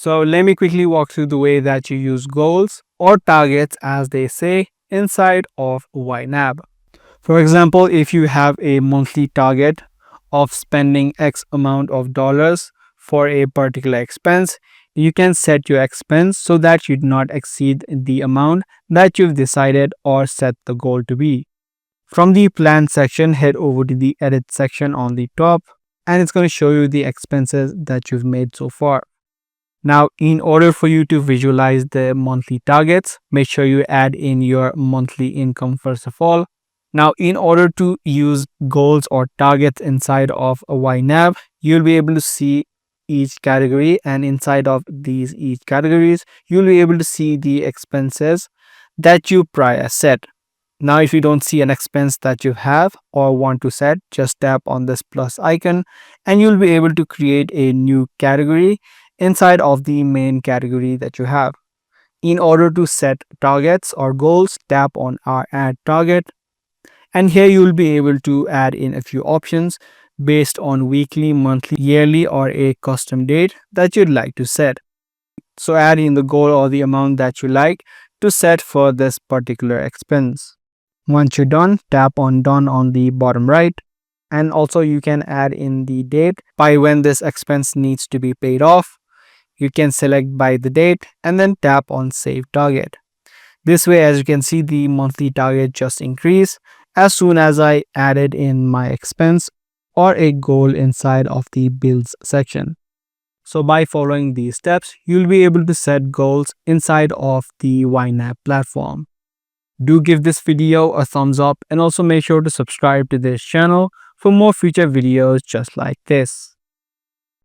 So let me quickly walk through the way that you use goals or targets, as they say, inside of YNAB. For example, if you have a monthly target of spending X amount of dollars for a particular expense, you can set your expense so that you do not exceed the amount that you've decided or set the goal to be. From the plan section, head over to the edit section on the top, and it's going to show you the expenses that you've made so far. Now, in order for you to visualize the monthly targets, make sure you add in your monthly income first of all. Now, in order to use goals or targets inside of a YNAB, you'll be able to see each category, and inside of these each categories, you'll be able to see the expenses that you prior set. Now, if you don't see an expense that you have or want to set, just tap on this plus icon and you'll be able to create a new category inside of the main category that you have. In order to set targets or goals, tap on our add target, and here you will be able to add in a few options based on weekly, monthly, yearly, or a custom date that you'd like to set. So add in the goal or the amount that you like to set for this particular expense. Once you're done, tap on done on the bottom right, and also you can add in the date by when this expense needs to be paid off. You can select by the date and then tap on save target. This way, as you can see, the monthly target just increased as soon as I added in my expense or a goal inside of the bills section. So by following these steps, you'll be able to set goals inside of the YNAB platform. Do give this video a thumbs up and also make sure to subscribe to this channel for more future videos just like this.